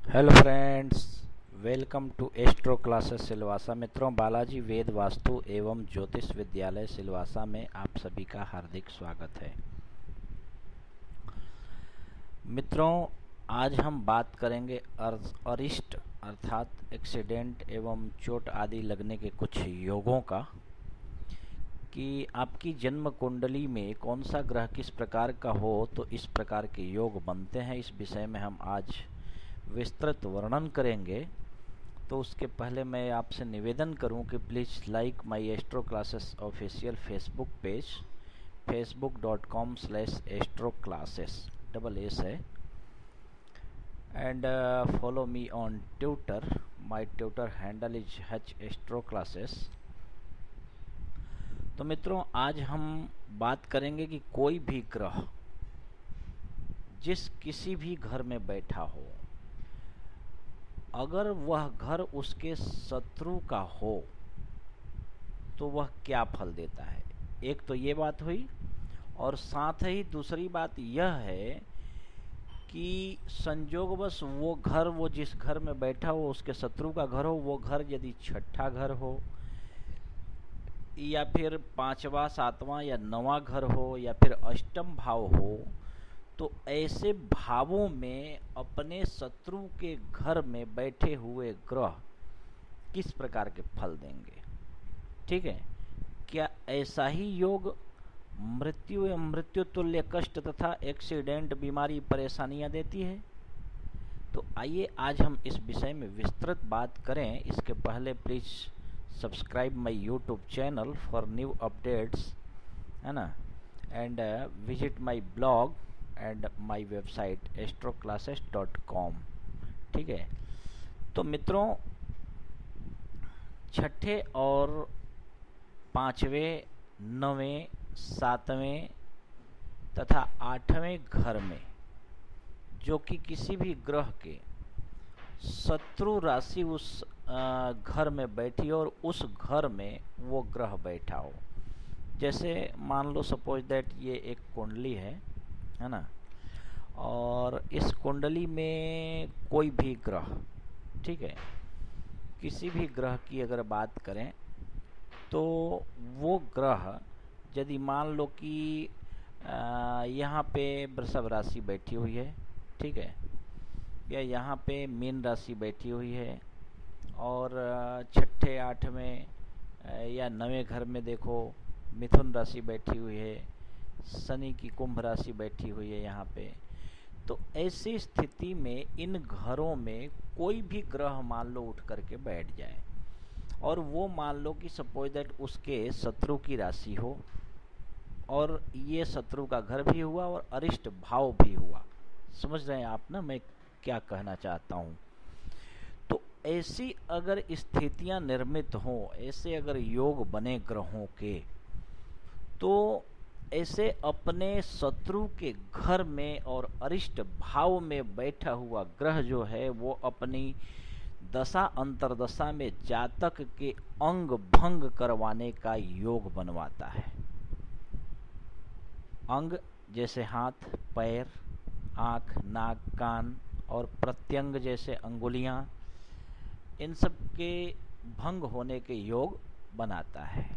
Hello friends, welcome to astro classes Silvassa. मित्रों, बालाजी वेद वास्तु एवं ज्योतिष विद्यालय सिलवासा में आप सभी का हार्दिक स्वागत है। मित्रों, आज हम बात करेंगे अरिष्ट अर्थात एक्सीडेंट एवं चोट आदि लगने के कुछ योगों का, कि आपकी जन्म कुंडली में कौन सा ग्रह किस प्रकार का हो तो इस प्रकार के योग बनते हैं। इस विषय में हम आज विस्तृत वर्णन करेंगे। तो उसके पहले मैं आपसे निवेदन करूं कि please like my astro classes official Facebook page, facebook.com/astro classes double s है, and follow me on Twitter. My Twitter handle is @astro classes। तो मित्रों, आज हम बात करेंगे कि कोई भी ग्रह जिस किसी भी घर में बैठा हो, अगर वह घर उसके शत्रु का हो तो वह क्या फल देता है। एक तो ये बात हुई, और साथ ही दूसरी बात यह है कि संयोगवश वो घर, वो जिस घर में बैठा हो उसके शत्रु का घर हो, वो घर यदि छठा घर हो या फिर पांचवा, सातवां या नवां घर हो या फिर अष्टम भाव हो, तो ऐसे भावों में अपने शत्रु के घर में बैठे हुए ग्रह किस प्रकार के फल देंगे। ठीक है, क्या ऐसा ही योग मृत्यु एवं मृत्यु तुल्य कष्ट तथा एक्सीडेंट, बीमारी, परेशानियां देती है? तो आइए आज हम इस विषय में विस्तृत बात करें। इसके पहले please subscribe my YouTube channel for new updates, है ना, and visit my blog and my website astroclasses.com। ठीक है, तो मित्रों, छठे और पांचवें, नवें, सातवें तथा आठवें घर में जो कि किसी भी ग्रह के शत्रु राशि उस घर में बैठी हो और उस घर में वो ग्रह बैठा हो। जैसे मान लो, सपोज दैट ये एक कुंडली है ना, और इस कुंडली में कोई भी ग्रह, ठीक है, किसी भी ग्रह की अगर बात करें तो वो ग्रह यदि मान लो कि यहाँ पे वृषभ राशि बैठी हुई है, ठीक है, या यहाँ पे मीन राशि बैठी हुई है, और छठे, आठवें या नवें घर में देखो मिथुन राशि बैठी हुई है, शनि की कुंभ राशि बैठी हुई है यहाँ पे, तो ऐसी स्थिति में इन घरों में कोई भी ग्रह मान लो उठ करके बैठ जाए, और वो मान लो कि सपोज दैट उसके शत्रु की राशि हो, और ये शत्रु का घर भी हुआ और अरिष्ट भाव भी हुआ। समझ रहे हैं आप ना मैं क्या कहना चाहता हूँ? तो ऐसी अगर स्थितियां निर्मित हों, ऐसे अगर योग बने ग्रहों के, तो ऐसे अपने शत्रु के घर में और अरिष्ट भाव में बैठा हुआ ग्रह जो है वो अपनी दशा अंतरदशा में जातक के अंग भंग करवाने का योग बनवाता है। अंग जैसे हाथ, पैर, आँख, नाक, कान और प्रत्यंग जैसे अंगुलियां, इन सब के भंग होने के योग बनाता है।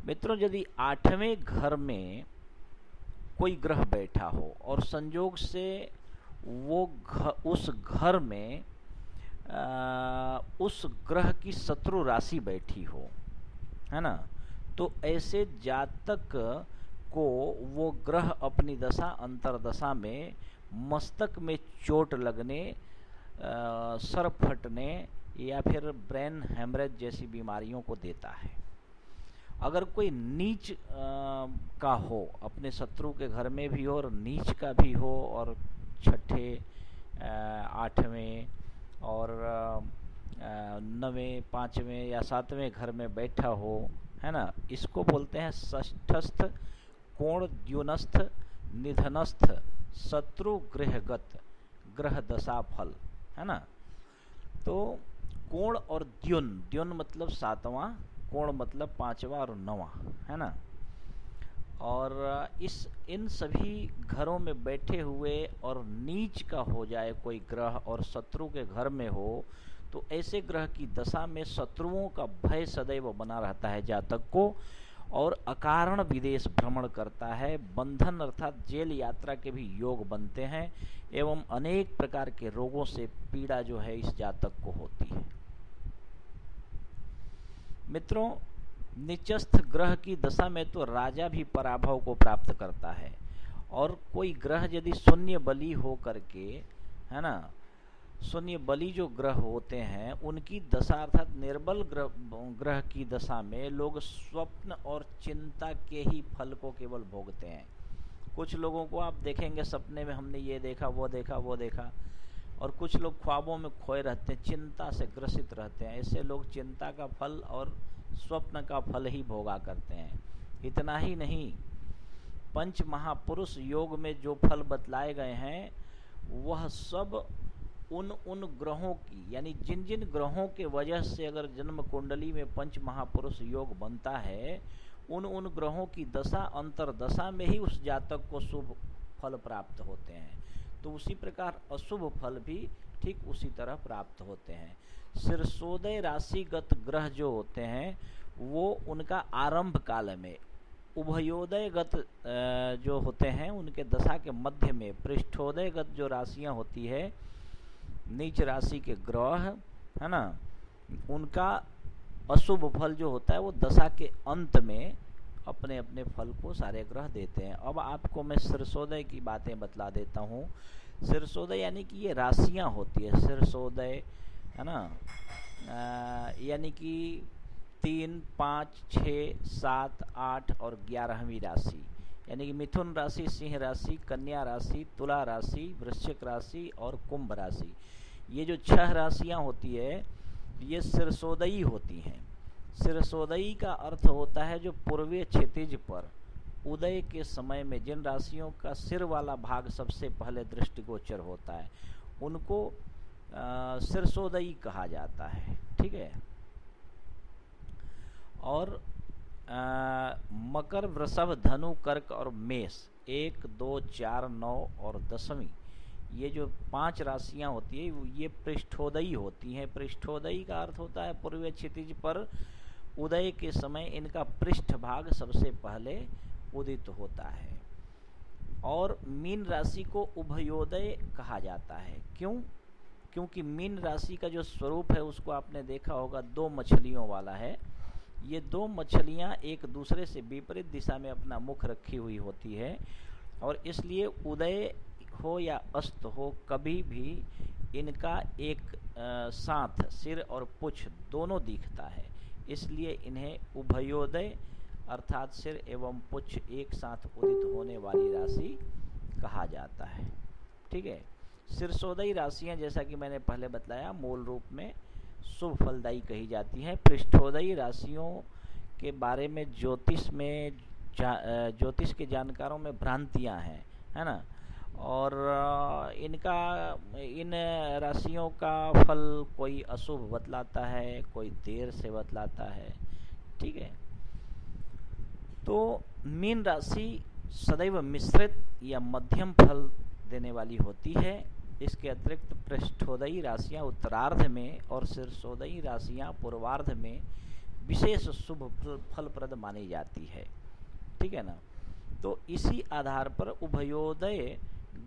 मित्रों, यदि आठवें घर में कोई ग्रह बैठा हो और संयोग से वो उस घर में उस ग्रह की शत्रु राशि बैठी हो, है ना, तो ऐसे जातक को वो ग्रह अपनी दशा अंतरदशा में मस्तक में चोट लगने, सर फटने या फिर ब्रेन हेमरेज जैसी बीमारियों को देता है। अगर कोई नीच का हो, अपने शत्रु के घर में भी हो और नीच का भी हो, और छठे, आठवें और नवें, पांचवें या सातवें घर में बैठा हो, है ना, इसको बोलते हैं षष्ठस्थ कोण द्युनस्थ निधनस्थ शत्रु गृहगत ग्रह दशा फल, है ना। तो कोण और द्युन मतलब सातवां, कोण मतलब पांचवा और नवा, है ना। और इन सभी घरों में बैठे हुए और नीच का हो जाए कोई ग्रह और शत्रु के घर में हो, तो ऐसे ग्रह की दशा में शत्रुओं का भय सदैव बना रहता है जातक को, और अकारण विदेश भ्रमण करता है। बंधन अर्थात जेल यात्रा के भी योग बनते हैं, एवं अनेक प्रकार के रोगों से पीड़ा जो है इस जातक को होती है। मित्रों, नीचस्थ ग्रह की दशा में तो राजा भी पराभव को प्राप्त करता है, और कोई ग्रह यदि शून्य बली हो करके, है ना, शून्य बली जो ग्रह होते हैं उनकी दशा अर्थात निर्बल ग्रह की दशा में लोग स्वप्न और चिंता के ही फल को केवल भोगते हैं। कुछ लोगों को आप देखेंगे सपने में हमने ये देखा वो देखा वो देखा, और कुछ लोग ख्वाबों में खोए रहते हैं, चिंता से ग्रसित रहते हैं। ऐसे लोग चिंता का फल और स्वप्न का फल ही भोगा करते हैं। इतना ही नहीं, पंच महापुरुष योग में जो फल बतलाए गए हैं वह सब उन ग्रहों की, यानी जिन जिन ग्रहों के वजह से अगर जन्म कुंडली में पंच महापुरुष योग बनता है, उन ग्रहों की दशा अंतरदशा में ही उस जातक को शुभ फल प्राप्त होते हैं। तो उसी प्रकार अशुभ फल भी ठीक उसी तरह प्राप्त होते हैं। शीर्षोदय राशिगत ग्रह जो होते हैं वो उनका आरंभ काल में, उभयोदयगत जो होते हैं उनके दशा के मध्य में, पृष्ठोदयगत जो राशियां होती है, नीच राशि के ग्रह, है ना, उनका अशुभ फल जो होता है वो दशा के अंत में अपने अपने फल को सारे ग्रह देते हैं। अब आपको मैं शीर्षोदय की बातें बतला देता हूँ। शीर्षोदय यानी कि ये राशियाँ होती है, शीर्षोदय, है ना, यानी कि 3, 5, 6, 7, 8 और 11वीं राशि, यानी कि मिथुन राशि, सिंह राशि, कन्या राशि, तुला राशि, वृश्चिक राशि और कुंभ राशि। ये जो 6 राशियां होती है ये शीर्षोदयी होती हैं। शीर्षोदयी का अर्थ होता है जो पूर्वीय क्षितिज पर उदय के समय में जिन राशियों का सिर वाला भाग सबसे पहले दृष्टिगोचर होता है उनको शीर्षोदयी कहा जाता है। ठीक है। और मकर, वृषभ, धनु, कर्क और मेष 1, 2, 4, 9 और 10वीं, ये जो 5 राशियां होती है ये पृष्ठोदयी होती हैं। पृष्ठोदयी का अर्थ होता है पूर्वीय क्षितिज पर उदय के समय इनका पृष्ठ भाग सबसे पहले उदित होता है। और मीन राशि को उभयोदय कहा जाता है। क्यों? क्योंकि मीन राशि का जो स्वरूप है उसको आपने देखा होगा, 2 मछलियों वाला है। ये 2 मछलियां एक दूसरे से विपरीत दिशा में अपना मुख रखी हुई होती है, और इसलिए उदय हो या अस्त हो कभी भी इनका एक साथ सिर और पुच्छ दोनों दिखता है, इसलिए इन्हें उभयोदय अर्थात सिर एवं पुच्छ एक साथ उदित होने वाली राशि कहा जाता है। ठीक है। शीर्षोदयी राशियां जैसा कि मैंने पहले बतलाया मूल रूप में शुभ फलदायी कही जाती हैं। पृष्ठोदयी राशियों के बारे में ज्योतिष के जानकारों में भ्रांतियां हैं, है ना, और इन राशियों का फल कोई अशुभ बतलाता है, कोई देर से बतलाता है। ठीक है। तो मीन राशि सदैव मिश्रित या मध्यम फल देने वाली होती है। इसके अतिरिक्त पृष्ठोदयी राशियां उत्तरार्ध में और शीर्षोदयी राशियां पूर्वार्ध में विशेष शुभ फलप्रद मानी जाती है। ठीक है ना। तो इसी आधार पर उभयोदय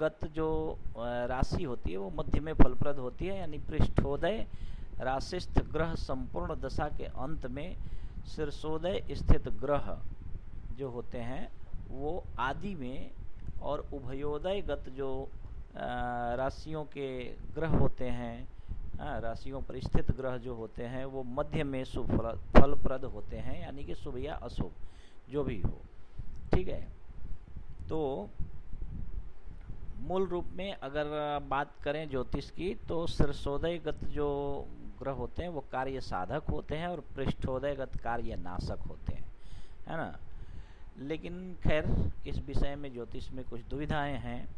गत जो राशि होती है वो मध्य में फलप्रद होती है, यानी पृष्ठोदय राशिस्थ ग्रह संपूर्ण दशा के अंत में, शीर्षोदय स्थित ग्रह जो होते हैं वो आदि में, और उभयोदय गत जो राशियों के ग्रह होते हैं, राशियों पर स्थित ग्रह जो होते हैं वो मध्य में शुभ फलप्रद होते हैं, यानी कि शुभ या अशुभ जो भी हो। ठीक है। तो मूल रूप में अगर बात करें ज्योतिष की तो शीर्षोदयगत जो ग्रह होते हैं वो कार्य साधक होते हैं और पृष्ठोदयगत कार्य नाशक होते हैं, है ना। लेकिन खैर इस विषय में ज्योतिष में कुछ दुविधाएं हैं।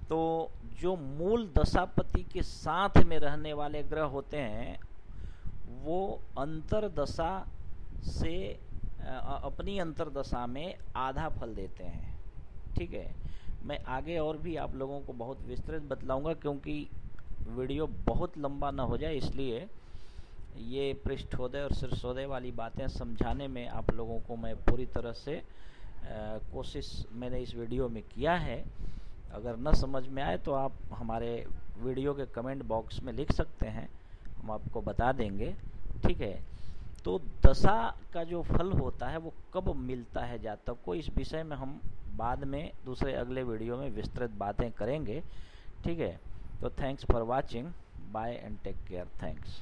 तो जो मूल दशापति के साथ में रहने वाले ग्रह होते हैं वो अंतरदशा से अपनी अंतर्दशा में आधा फल देते हैं। ठीक है, मैं आगे और भी आप लोगों को बहुत विस्तृत बतलाऊंगा, क्योंकि वीडियो बहुत लंबा ना हो जाए, इसलिए ये पृष्ठोदय और शीर्षोदय वाली बातें समझाने में आप लोगों को मैं पूरी तरह से कोशिश मैंने इस वीडियो में किया है। अगर न समझ में आए तो आप हमारे वीडियो के कमेंट बॉक्स में लिख सकते हैं, हम आपको बता देंगे। ठीक है, तो दशा का जो फल होता है वो कब मिलता है जातक को, इस विषय में हम बाद में दूसरे अगले वीडियो में विस्तृत बातें करेंगे। ठीक है, तो thanks for watching, bye and take care, thanks.